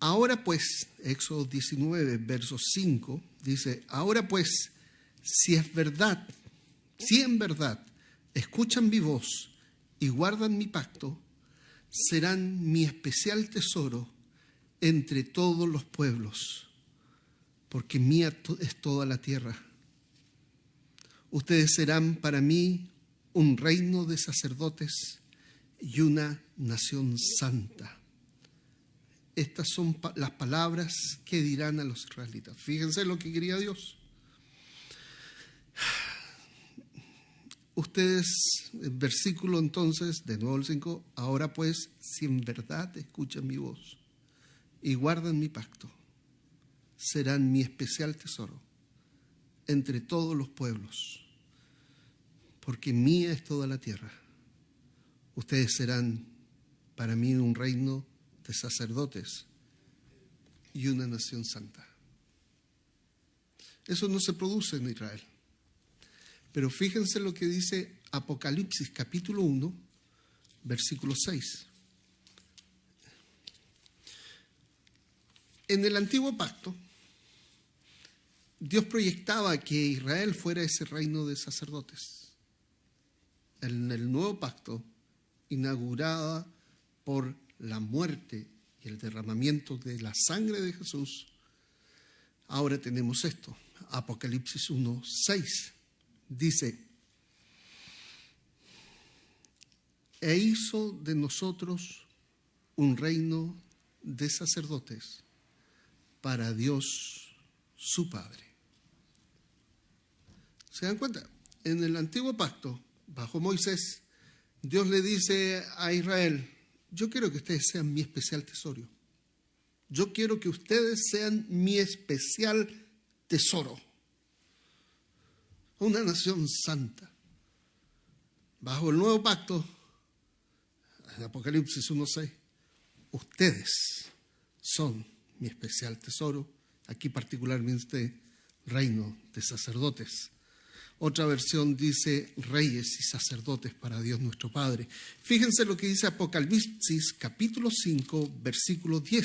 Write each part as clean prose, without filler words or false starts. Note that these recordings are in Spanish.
Ahora pues, Éxodo 19, verso 5, dice, ahora pues, si en verdad escuchan mi voz y guardan mi pacto, serán mi especial tesoro entre todos los pueblos, porque mía es toda la tierra. Ustedes serán para mí un reino de sacerdotes y una nación santa. Estas son las palabras que dirán a los israelitas. Fíjense lo que quería Dios. Ustedes, versículo entonces, de nuevo el 5, ahora pues, si en verdad escuchan mi voz y guardan mi pacto, serán mi especial tesoro entre todos los pueblos, porque mía es toda la tierra. Ustedes serán para mí un reino de sacerdotes y una nación santa. Eso no se produce en Israel. Pero fíjense lo que dice Apocalipsis capítulo 1, versículo 6. En el antiguo pacto, Dios proyectaba que Israel fuera ese reino de sacerdotes. En el nuevo pacto, inaugurada por la muerte y el derramamiento de la sangre de Jesús, ahora tenemos esto. Apocalipsis 1, 6 dice: e hizo de nosotros un reino de sacerdotes para Dios su Padre. ¿Se dan cuenta? En el antiguo pacto, bajo Moisés, Dios le dice a Israel: yo quiero que ustedes sean mi especial tesoro. Yo quiero que ustedes sean mi especial tesoro. Una nación santa. Bajo el nuevo pacto, en Apocalipsis 1:6, ustedes son mi especial tesoro, aquí particularmente reino de sacerdotes. Otra versión dice reyes y sacerdotes para Dios nuestro Padre. Fíjense lo que dice Apocalipsis capítulo 5, versículo 10.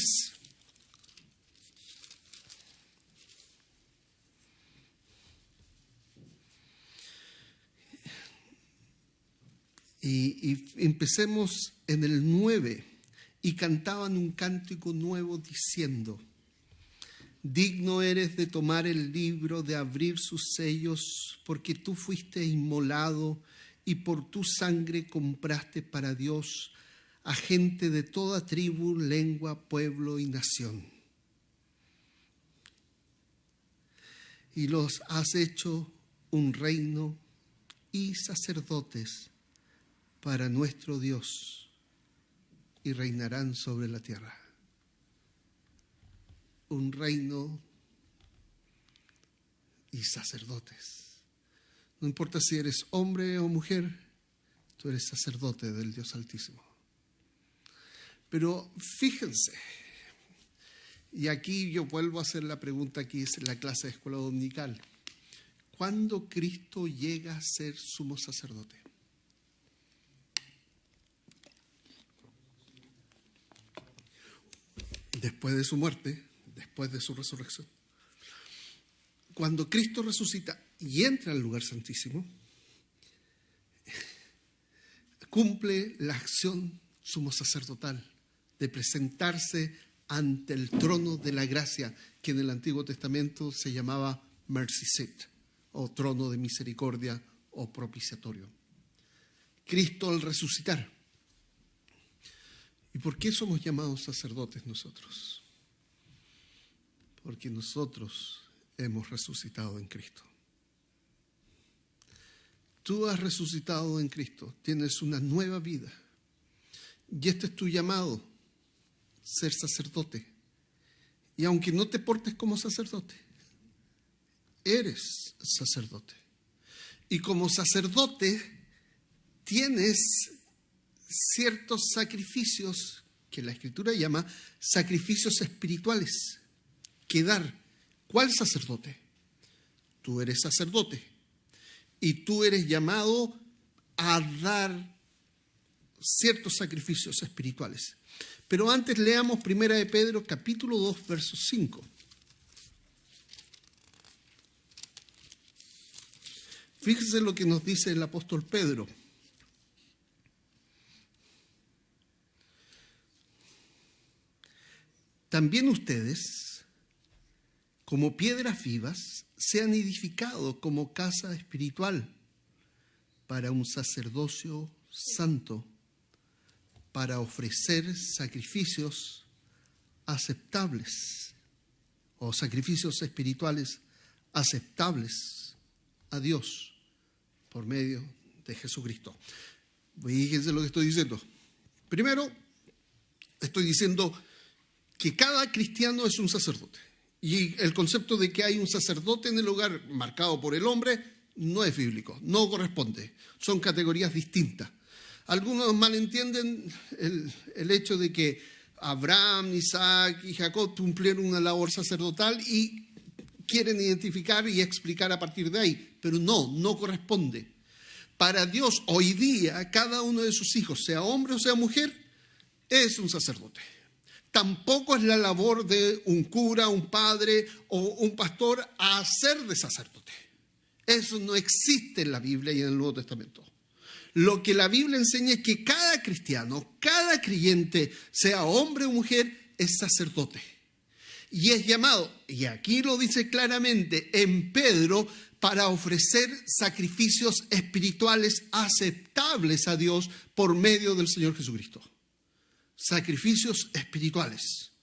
Y empecemos en el 9. Y cantaban un cántico nuevo diciendo: digno eres de tomar el libro, de abrir sus sellos, porque tú fuiste inmolado y por tu sangre compraste para Dios a gente de toda tribu, lengua, pueblo y nación. Y los has hecho un reino y sacerdotes para nuestro Dios, y reinarán sobre la tierra. Un reino y sacerdotes. No importa si eres hombre o mujer, tú eres sacerdote del Dios Altísimo. Pero fíjense, y aquí yo vuelvo a hacer la pregunta que hice en la clase de escuela dominical: ¿cuándo Cristo llega a ser sumo sacerdote? Después de su muerte, después de su resurrección. Cuando Cristo resucita y entra al lugar santísimo, cumple la acción sumo sacerdotal de presentarse ante el trono de la gracia, que en el Antiguo Testamento se llamaba mercy seat, o trono de misericordia o propiciatorio. Cristo al resucitar. ¿Y por qué somos llamados sacerdotes nosotros? Porque nosotros hemos resucitado en Cristo. Tú has resucitado en Cristo, tienes una nueva vida. Y este es tu llamado, ser sacerdote. Y aunque no te portes como sacerdote, eres sacerdote. Y como sacerdote tienes ciertos sacrificios que la Escritura llama sacrificios espirituales que dar. ¿Cuál sacerdote? Tú eres sacerdote y tú eres llamado a dar ciertos sacrificios espirituales. Pero antes leamos 1 de Pedro, capítulo 2, verso 5. Fíjese lo que nos dice el apóstol Pedro. También ustedes, como piedras vivas, sean edificados como casa espiritual para un sacerdocio santo, para ofrecer sacrificios aceptables o sacrificios espirituales aceptables a Dios por medio de Jesucristo. Fíjense lo que estoy diciendo. Primero, estoy diciendo que cada cristiano es un sacerdote. Y el concepto de que hay un sacerdote en el hogar marcado por el hombre no es bíblico, no corresponde. Son categorías distintas. Algunos malentienden el hecho de que Abraham, Isaac y Jacob cumplieron una labor sacerdotal y quieren identificar y explicar a partir de ahí. Pero no corresponde. Para Dios, hoy día, cada uno de sus hijos, sea hombre o sea mujer, es un sacerdote. Tampoco es la labor de un cura, un padre o un pastor hacer de sacerdote. Eso no existe en la Biblia y en el Nuevo Testamento. Lo que la Biblia enseña es que cada cristiano, cada creyente, sea hombre o mujer, es sacerdote. Y es llamado, y aquí lo dice claramente en Pedro, para ofrecer sacrificios espirituales aceptables a Dios por medio del Señor Jesucristo. Sacrificios espirituales.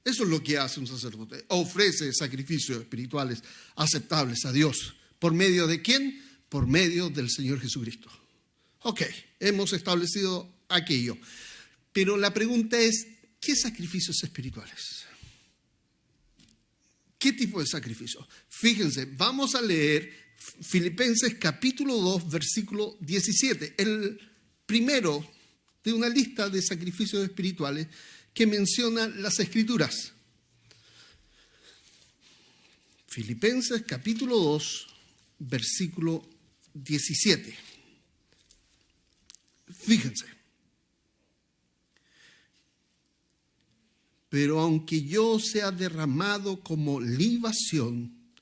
Eso es lo que hace un sacerdote. Ofrece sacrificios espirituales aceptables a Dios. ¿Por medio de quién? Por medio del Señor Jesucristo. Ok, hemos establecido aquello. Pero la pregunta es, ¿qué sacrificios espirituales? ¿Qué tipo de sacrificio? Fíjense, vamos a leer Filipenses capítulo 2, versículo 17. El primero de una lista de sacrificios espirituales que menciona las Escrituras. Filipenses capítulo 2, versículo 17. Fíjense. Pero aunque yo sea derramado como libación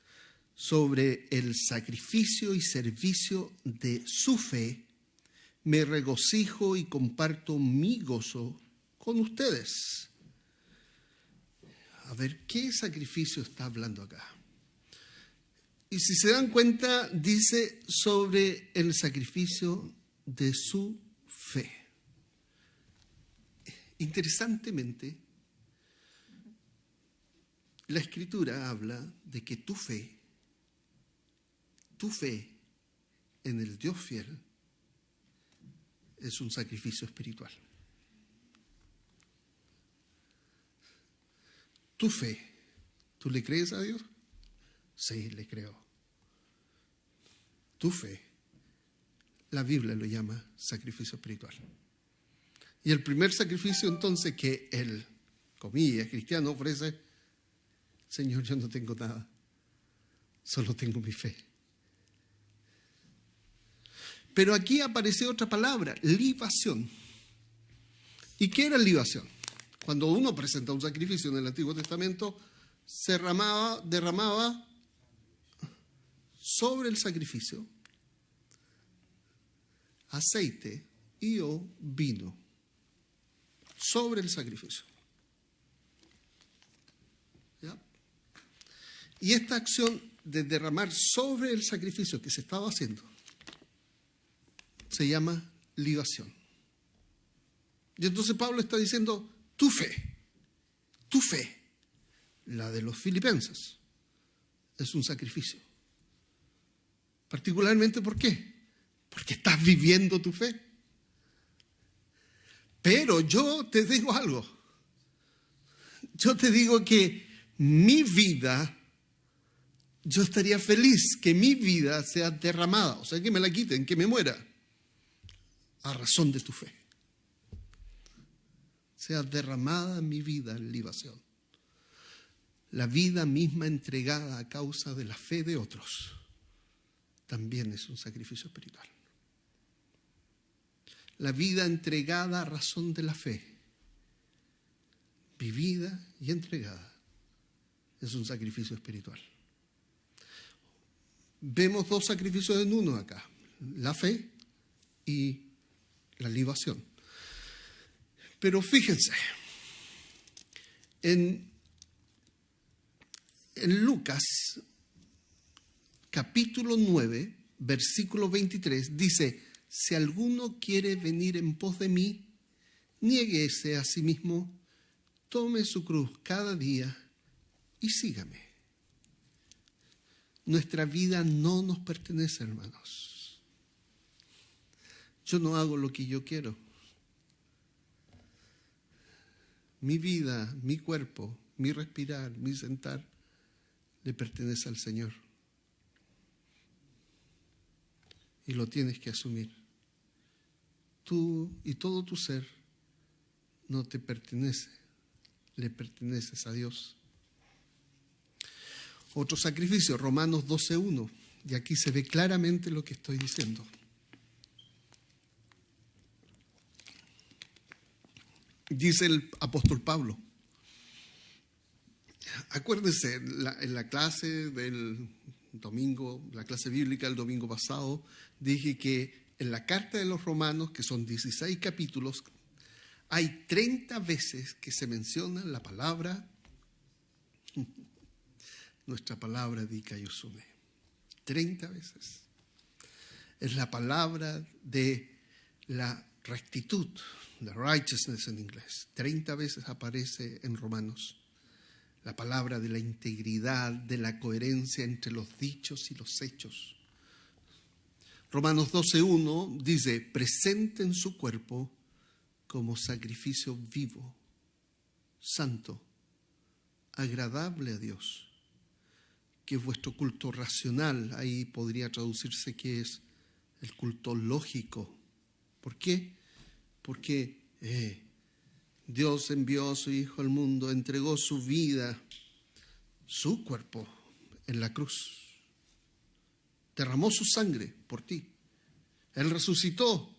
sobre el sacrificio y servicio de su fe, me regocijo y comparto mi gozo con ustedes. A ver, ¿qué sacrificio está hablando acá? Y si se dan cuenta, dice sobre el sacrificio de su fe. Interesantemente, la Escritura habla de que tu fe en el Dios fiel, es un sacrificio espiritual. Tu fe, ¿tú le crees a Dios? Sí, le creo. Tu fe, la Biblia lo llama sacrificio espiritual. Y el primer sacrificio entonces que el, comillas, cristiano ofrece: Señor, yo no tengo nada, solo tengo mi fe. Pero aquí aparece otra palabra, libación. ¿Y qué era libación? Cuando uno presenta un sacrificio en el Antiguo Testamento, se derramaba sobre el sacrificio aceite y o vino. Sobre el sacrificio. ¿Ya? Y esta acción de derramar sobre el sacrificio que se estaba haciendo se llama libación. Y entonces Pablo está diciendo, tu fe, la de los filipenses, es un sacrificio. Particularmente, ¿por qué? Porque estás viviendo tu fe. Pero yo te digo algo. Yo te digo que mi vida, yo estaría feliz que mi vida sea derramada, o sea, que me la quiten, que me muera, a razón de tu fe. Sea derramada mi vida en libación. La vida misma entregada a causa de la fe de otros también es un sacrificio espiritual. La vida entregada a razón de la fe vivida y entregada, es un sacrificio espiritual. Vemos dos sacrificios en uno acá, la fe y la libación. Pero fíjense, en Lucas capítulo 9, versículo 23, dice: si alguno quiere venir en pos de mí, niéguese a sí mismo, tome su cruz cada día y sígame. Nuestra vida no nos pertenece, hermanos. Yo no hago lo que yo quiero. Mi vida, mi cuerpo, mi respirar, mi sentar, le pertenece al Señor. Y lo tienes que asumir. Tú y todo tu ser no te pertenece, le perteneces a Dios. Otro sacrificio, Romanos 12:1, y aquí se ve claramente lo que estoy diciendo. Dice el apóstol Pablo, acuérdense, en la clase del domingo, la clase bíblica del domingo pasado, dije que en la carta de los Romanos, que son 16 capítulos, hay 30 veces que se menciona la palabra, nuestra palabra dikaiosune. 30 veces. Es la palabra de la rectitud, the righteousness en inglés. 30 veces aparece en Romanos. La palabra de la integridad, de la coherencia entre los dichos y los hechos. Romanos 12:1 dice: presenten su cuerpo como sacrificio vivo, santo, agradable a Dios, que es vuestro culto racional. Ahí podría traducirse que es el culto lógico. ¿Por qué? Porque Dios envió a su Hijo al mundo, entregó su vida, su cuerpo en la cruz. Derramó su sangre por ti. Él resucitó.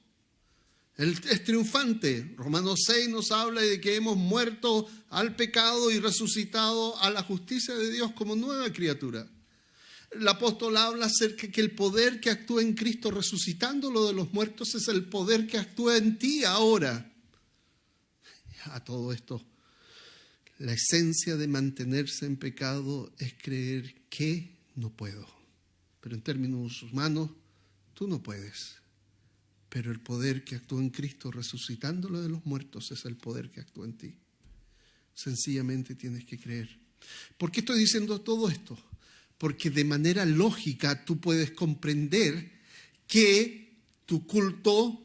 Él es triunfante. Romanos 6 nos habla de que hemos muerto al pecado y resucitado a la justicia de Dios como nueva criatura. El apóstol habla acerca de que el poder que actúa en Cristo resucitándolo de los muertos es el poder que actúa en ti ahora. A todo esto, la esencia de mantenerse en pecado es creer que no puedo. Pero en términos humanos, tú no puedes. Pero el poder que actúa en Cristo resucitándolo de los muertos es el poder que actúa en ti. Sencillamente tienes que creer. ¿Por qué estoy diciendo todo esto? Porque de manera lógica tú puedes comprender que tu culto,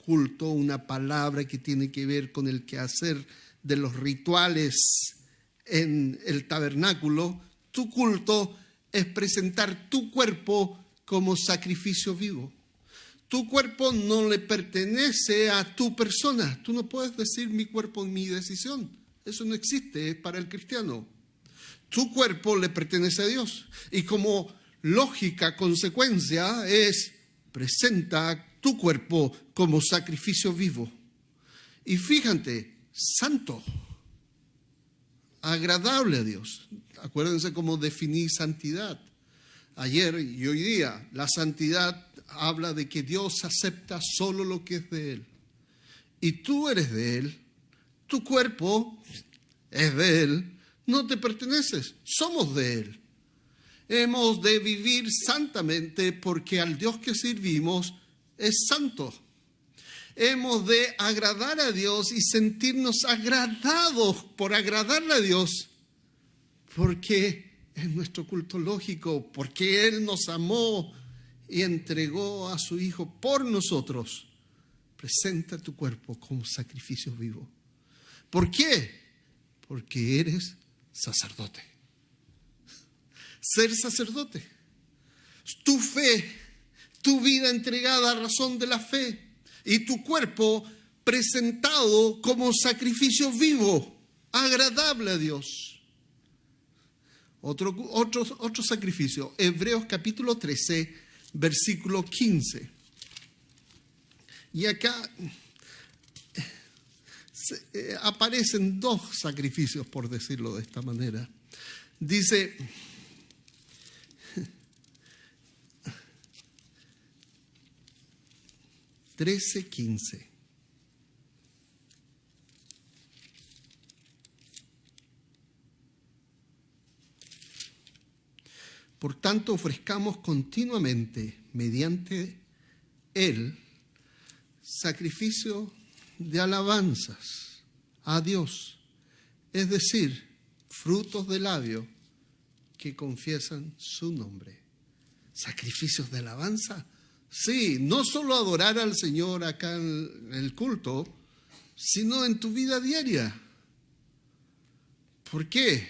una palabra que tiene que ver con el quehacer de los rituales en el tabernáculo, tu culto es presentar tu cuerpo como sacrificio vivo. Tu cuerpo no le pertenece a tu persona. Tú no puedes decir mi cuerpo es mi decisión. Eso no existe, es para el cristiano. Tu cuerpo le pertenece a Dios. Y como lógica consecuencia es presenta tu cuerpo como sacrificio vivo. Y fíjate, santo, agradable a Dios. Acuérdense cómo definí santidad ayer y hoy día. La santidad habla de que Dios acepta solo lo que es de Él. Y tú eres de Él, tu cuerpo es de Él, no te perteneces, somos de Él. Hemos de vivir santamente porque al Dios que servimos es santo. Hemos de agradar a Dios y sentirnos agradados por agradarle a Dios, porque es nuestro culto lógico, porque Él nos amó y entregó a su Hijo por nosotros. Presenta tu cuerpo como sacrificio vivo. ¿Por qué? Porque eres sacerdote. Ser sacerdote. Tu fe, tu vida entregada a razón de la fe y tu cuerpo presentado como sacrificio vivo, agradable a Dios. Otro sacrificio, Hebreos capítulo 13, versículo 15. Y acá aparecen dos sacrificios, por decirlo de esta manera. Dice, (13:15). Por tanto, ofrezcamos continuamente, mediante Él, sacrificio de alabanzas a Dios, es decir, frutos de labios que confiesan su nombre. ¿Sacrificios de alabanza? Sí, no solo adorar al Señor acá en el culto, sino en tu vida diaria. ¿Por qué?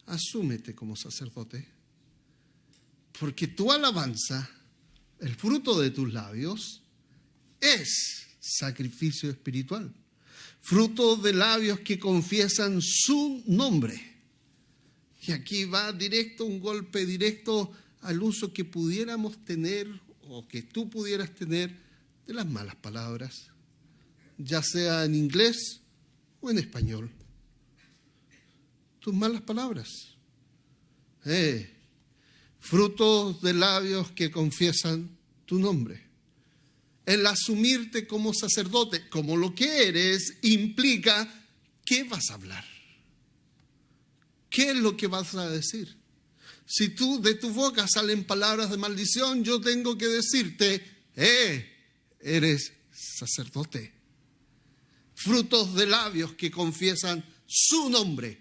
Asúmete como sacerdote, porque tu alabanza, el fruto de tus labios, es sacrificio espiritual. Fruto de labios que confiesan su nombre. Y aquí va directo, un golpe directo al uso que pudiéramos tener o que tú pudieras tener de las malas palabras, ya sea en inglés o en español. Tus malas palabras. Frutos de labios que confiesan tu nombre. El asumirte como sacerdote, como lo que eres, implica ¿qué vas a hablar? ¿Qué es lo que vas a decir? Si de tu boca salen palabras de maldición, yo tengo que decirte, eres sacerdote. Frutos de labios que confiesan su nombre.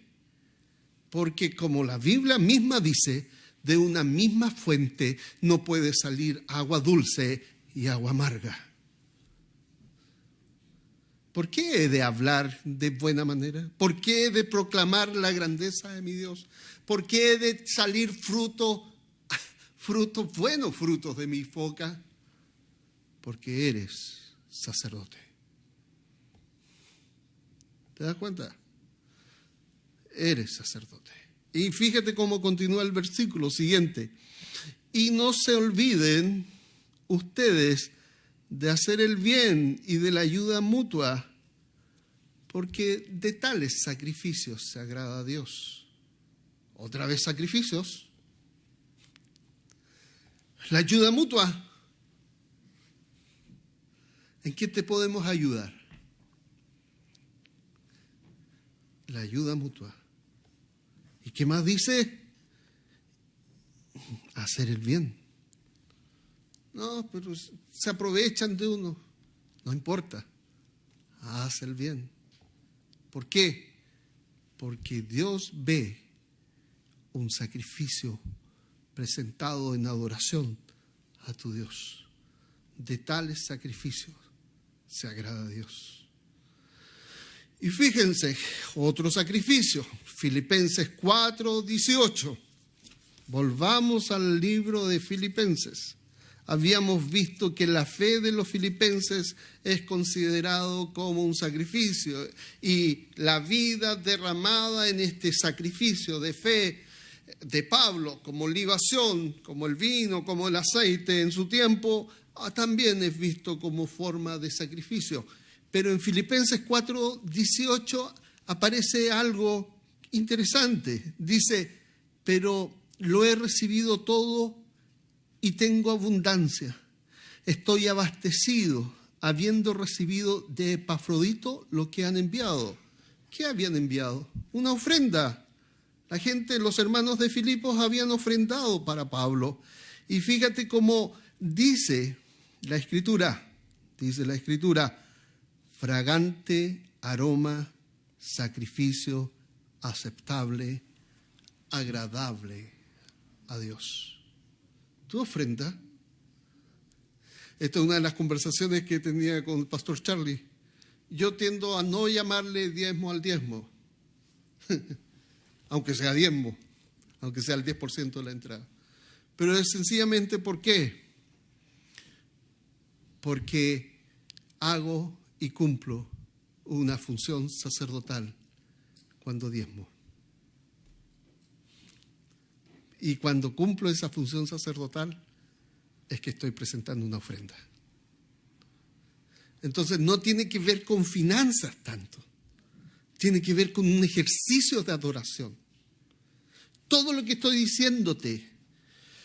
Porque como la Biblia misma dice, de una misma fuente no puede salir agua dulce y agua amarga. ¿Por qué he de hablar de buena manera? ¿Por qué he de proclamar la grandeza de mi Dios? ¿Por qué he de salir frutos buenos, frutos de mi boca? Porque eres sacerdote. ¿Te das cuenta? Eres sacerdote. Y fíjate cómo continúa el versículo siguiente. Y no se olviden ustedes de hacer el bien y de la ayuda mutua, porque de tales sacrificios se agrada a Dios. Otra vez sacrificios. La ayuda mutua. ¿En qué te podemos ayudar? La ayuda mutua. ¿Y qué más dice? Hacer el bien. No, pero se aprovechan de uno. No importa. Haz el bien. ¿Por qué? Porque Dios ve un sacrificio presentado en adoración a tu Dios. De tales sacrificios se agrada a Dios. Y fíjense, otro sacrificio, Filipenses 4:18. Volvamos al libro de Filipenses. Habíamos visto que la fe de los filipenses es considerado como un sacrificio y la vida derramada en este sacrificio de fe de Pablo, como libación, como el vino, como el aceite en su tiempo, también es visto como forma de sacrificio. Pero en Filipenses 4:18 aparece algo interesante. Dice, pero lo he recibido todo y tengo abundancia. Estoy abastecido, habiendo recibido de Epafrodito lo que han enviado. ¿Qué habían enviado? Una ofrenda. La gente, los hermanos de Filipos habían ofrendado para Pablo. Y fíjate cómo dice la Escritura, fragante aroma, sacrificio aceptable, agradable a Dios. Tu ofrenda. Esta es una de las conversaciones que tenía con el pastor Charlie. Yo tiendo a no llamarle diezmo al diezmo, aunque sea diezmo, aunque sea el 10% de la entrada. Pero es sencillamente ¿por qué? Porque hago y cumplo una función sacerdotal cuando diezmo. Y cuando cumplo esa función sacerdotal es que estoy presentando una ofrenda. Entonces no tiene que ver con finanzas tanto. Tiene que ver con un ejercicio de adoración. Todo lo que estoy diciéndote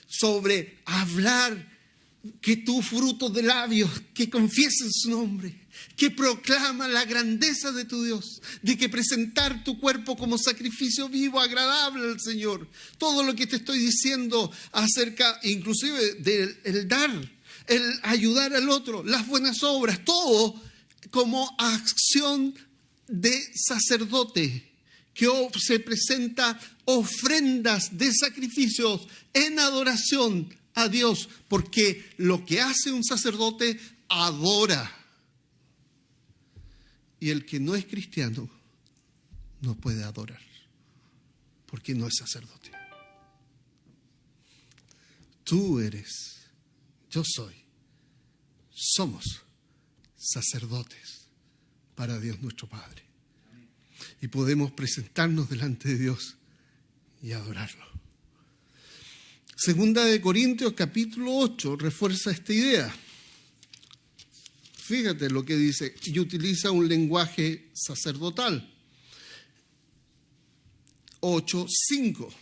sobre hablar, que tu fruto de labios, que confiesen su nombre, que proclama la grandeza de tu Dios, de que presentar tu cuerpo como sacrificio vivo, agradable al Señor. Todo lo que te estoy diciendo acerca, inclusive del dar, el ayudar al otro, las buenas obras, todo como acción de sacerdote, que se presenta ofrendas de sacrificios en adoración a Dios, porque lo que hace un sacerdote adora. Y el que no es cristiano no puede adorar, porque no es sacerdote. Tú eres, yo soy, somos sacerdotes para Dios nuestro Padre. Y podemos presentarnos delante de Dios y adorarlo. Segunda de Corintios capítulo 8 refuerza esta idea. Fíjate lo que dice, y utiliza un lenguaje sacerdotal. 8:5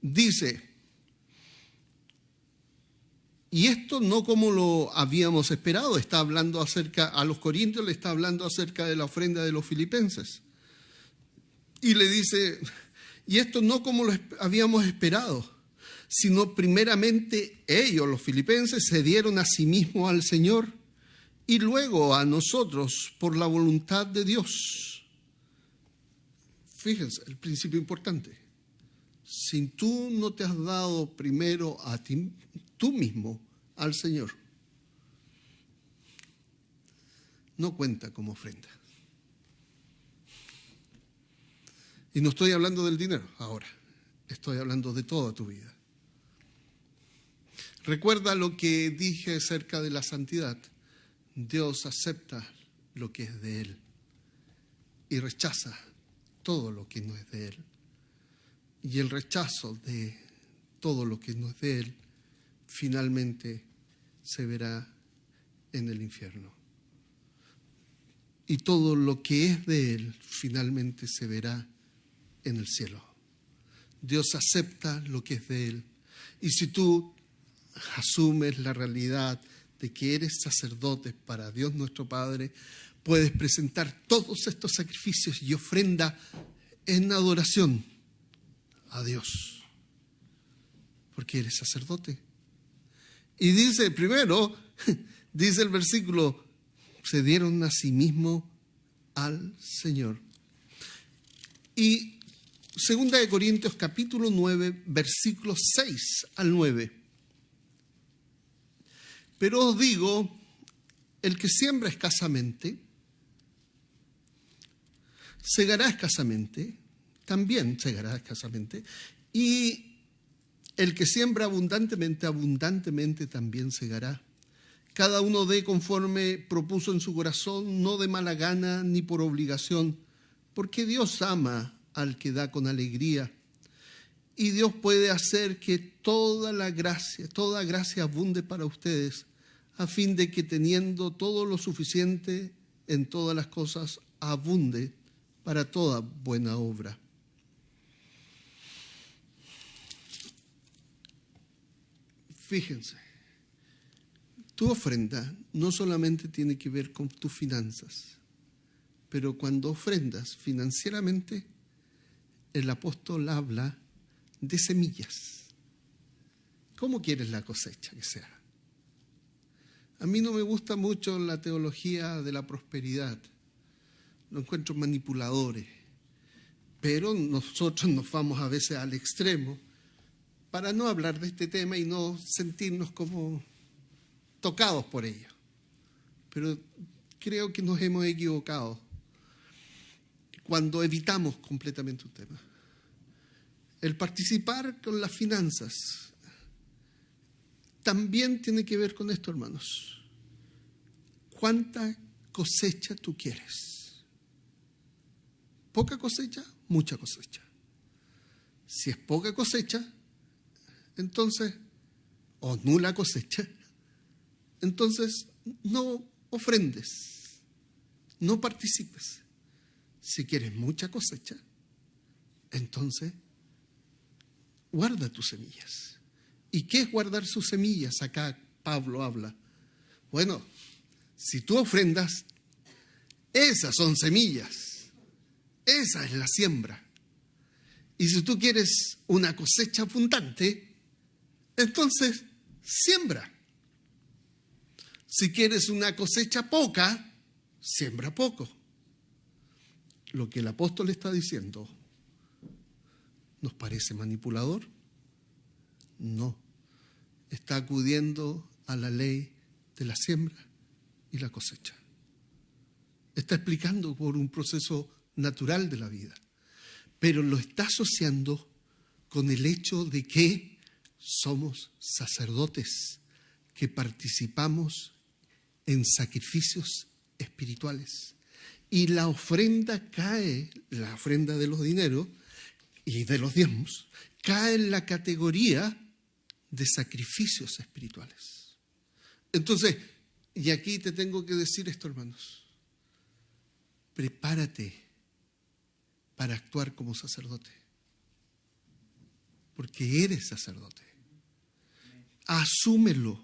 dice: y esto no como lo habíamos esperado, está hablando acerca, a los corintios le está hablando acerca de la ofrenda de los filipenses. Y le dice, y esto no como lo habíamos esperado, sino primeramente ellos, los filipenses, se dieron a sí mismos al Señor y luego a nosotros por la voluntad de Dios. Fíjense, el principio importante. Si tú no te has dado primero a ti, tú mismo, al Señor, no cuenta como ofrenda. Y no estoy hablando del dinero ahora, estoy hablando de toda tu vida. Recuerda lo que dije acerca de la santidad. Dios acepta lo que es de Él y rechaza todo lo que no es de Él. Y el rechazo de todo lo que no es de Él finalmente se verá en el infierno. Y todo lo que es de Él finalmente se verá en el cielo. Dios acepta lo que es de Él. Y si tú asumes la realidad de que eres sacerdote para Dios nuestro Padre, puedes presentar todos estos sacrificios y ofrenda en adoración a Dios, porque eres sacerdote. Y dice primero, dice el versículo, se dieron a sí mismos al Señor. Y 2 de Corintios capítulo 9, versículos 6 al 9. Pero os digo, el que siembra escasamente, segará escasamente, también segará escasamente, y el que siembra abundantemente, abundantemente también segará. Cada uno dé conforme propuso en su corazón, no de mala gana ni por obligación, porque Dios ama al que da con alegría. Y Dios puede hacer que toda gracia abunde para ustedes, a fin de que teniendo todo lo suficiente en todas las cosas, abunde para toda buena obra. Fíjense, tu ofrenda no solamente tiene que ver con tus finanzas, pero cuando ofrendas financieramente, el apóstol habla de semillas. ¿Cómo quieres la cosecha que sea? A mí no me gusta mucho la teología de la prosperidad. Lo encuentro manipuladores. Pero nosotros nos vamos a veces al extremo para no hablar de este tema y no sentirnos como tocados por ello. Pero creo que nos hemos equivocado cuando evitamos completamente un tema. El participar con las finanzas también tiene que ver con esto, hermanos. ¿Cuánta cosecha tú quieres? ¿Poca cosecha? Mucha cosecha. Si es poca cosecha, entonces, o nula cosecha, entonces no ofrendes, no participes. Si quieres mucha cosecha, entonces guarda tus semillas. ¿Y qué es guardar sus semillas? Acá Pablo habla. Bueno, si tú ofrendas, esas son semillas. Esa es la siembra. Y si tú quieres una cosecha abundante, entonces siembra. Si quieres una cosecha poca, siembra poco. Lo que el apóstol está diciendo, ¿nos parece manipulador? No. Está acudiendo a la ley de la siembra y la cosecha. Está explicando por un proceso natural de la vida, pero lo está asociando con el hecho de que somos sacerdotes, que participamos en sacrificios espirituales. Y la ofrenda cae, la ofrenda de los dineros y de los diezmos, cae en la categoría de sacrificios espirituales. Entonces, y aquí te tengo que decir esto, hermanos, prepárate para actuar como sacerdote, porque eres sacerdote. Asúmelo,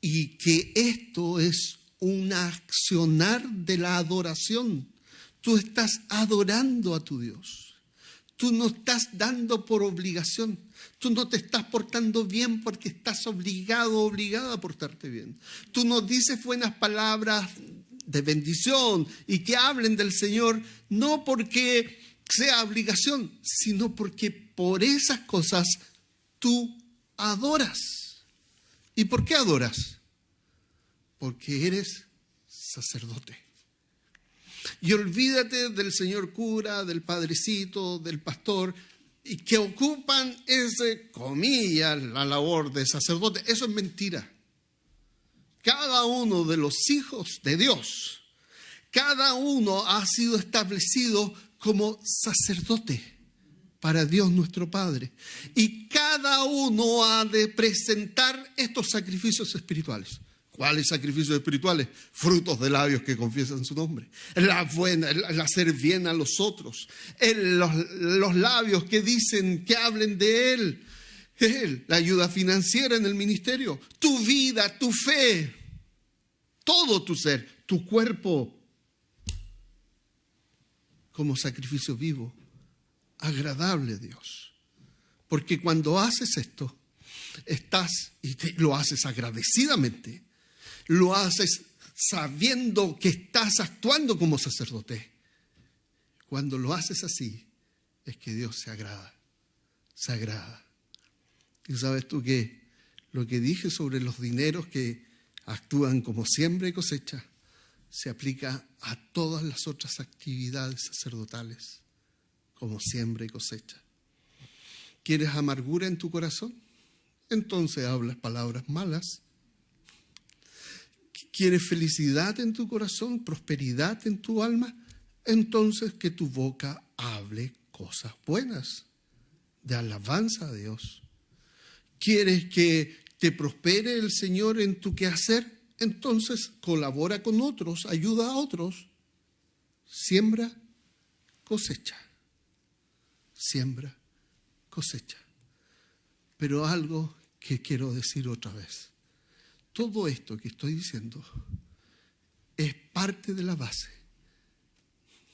y que esto es un accionar de la adoración. Tú estás adorando a tu Dios. Tú no estás dando por obligación. Tú no te estás portando bien porque estás obligado o obligada a portarte bien. Tú no dices buenas palabras de bendición y que hablen del Señor, no porque sea obligación, sino porque por esas cosas tú adoras. ¿Y por qué adoras? Porque eres sacerdote. Y olvídate del señor cura, del padrecito, del pastor, y que ocupan comillas, la labor de sacerdote. Eso es mentira. Cada uno de los hijos de Dios, cada uno ha sido establecido como sacerdote para Dios nuestro Padre. Y cada uno ha de presentar estos sacrificios espirituales. ¿Cuáles sacrificios espirituales? Frutos de labios que confiesan su nombre. El hacer bien a los otros. Los labios que dicen, que hablen de Él. La ayuda financiera en el ministerio. Tu vida, tu fe. Todo tu ser, tu cuerpo. Como sacrificio vivo, agradable a Dios. Porque cuando haces esto, lo haces agradecidamente. Lo haces sabiendo que estás actuando como sacerdote. Cuando lo haces así, es que Dios se agrada. Se agrada. Y sabes tú que lo que dije sobre los dineros que actúan como siembra y cosecha, se aplica a todas las otras actividades sacerdotales, como siembra y cosecha. ¿Quieres amargura en tu corazón? Entonces hablas palabras malas. ¿Quieres felicidad en tu corazón, prosperidad en tu alma? Entonces que tu boca hable cosas buenas, de alabanza a Dios. ¿Quieres que te prospere el Señor en tu quehacer? Entonces colabora con otros, ayuda a otros. Siembra, cosecha. Siembra, cosecha. Pero algo que quiero decir otra vez. Todo esto que estoy diciendo es parte de la base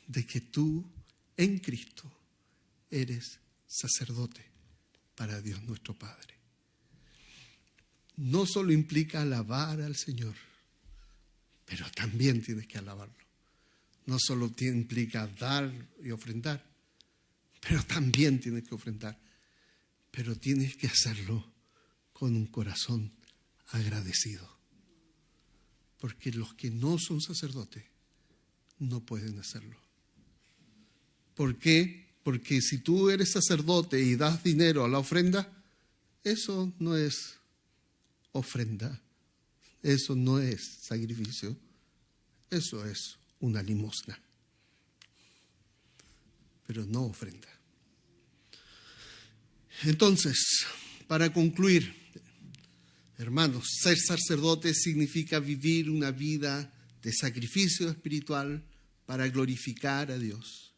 de que tú en Cristo eres sacerdote para Dios nuestro Padre. No solo implica alabar al Señor, pero también tienes que alabarlo. No solo implica dar y ofrendar, pero también tienes que ofrendar. Pero tienes que hacerlo con un corazón agradecido. Porque los que no son sacerdotes no pueden hacerlo. ¿Por qué? Porque si tú eres sacerdote y das dinero a la ofrenda, eso no es ofrenda, eso no es sacrificio, eso es una limosna, pero no ofrenda. Entonces, para concluir, hermanos, ser sacerdote significa vivir una vida de sacrificio espiritual para glorificar a Dios.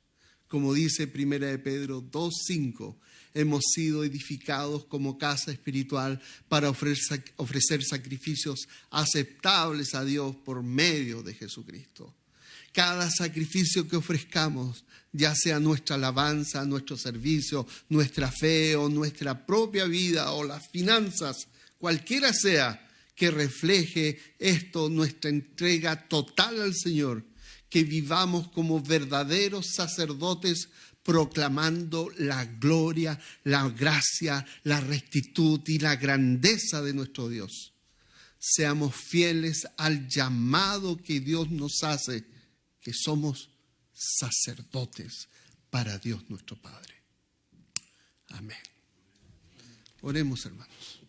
Como dice 1 de Pedro 2:5, hemos sido edificados como casa espiritual para ofrecer sacrificios aceptables a Dios por medio de Jesucristo. Cada sacrificio que ofrezcamos, ya sea nuestra alabanza, nuestro servicio, nuestra fe o nuestra propia vida o las finanzas, cualquiera sea, que refleje esto, nuestra entrega total al Señor, que vivamos como verdaderos sacerdotes proclamando la gloria, la gracia, la rectitud y la grandeza de nuestro Dios. Seamos fieles al llamado que Dios nos hace, que somos sacerdotes para Dios nuestro Padre. Amén. Oremos, hermanos.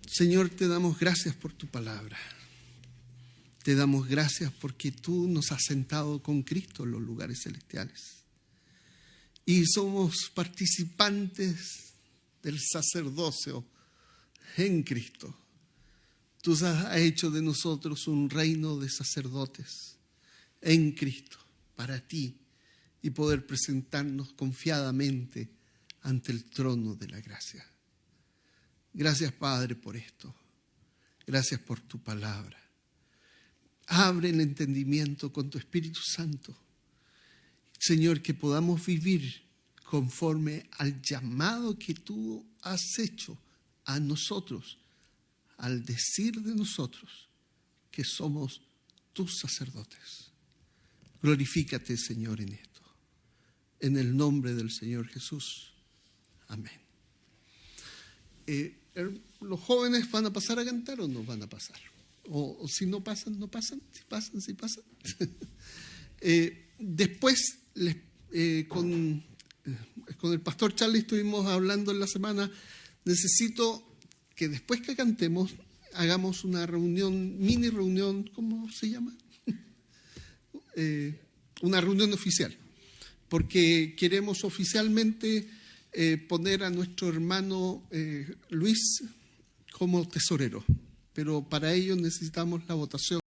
Señor, te damos gracias por tu palabra. Te damos gracias porque tú nos has sentado con Cristo en los lugares celestiales. Y somos participantes del sacerdocio en Cristo. Tú has hecho de nosotros un reino de sacerdotes en Cristo para ti y poder presentarnos confiadamente ante el trono de la gracia. Gracias, Padre, por esto. Gracias por tu palabra. Abre el entendimiento con tu Espíritu Santo. Señor, que podamos vivir conforme al llamado que tú has hecho a nosotros, al decir de nosotros que somos tus sacerdotes. Glorifícate, Señor, en esto. En el nombre del Señor Jesús. Amén. ¿Los jóvenes van a pasar a cantar o no van a pasar? O si no pasan, no pasan. Si pasan, sí pasan. Después, con el pastor Charlie estuvimos hablando en la semana. Necesito que después que cantemos, hagamos una reunión, mini reunión, ¿cómo se llama? Una reunión oficial. Porque queremos oficialmente poner a nuestro hermano Luis como tesorero. Pero para ello necesitamos la votación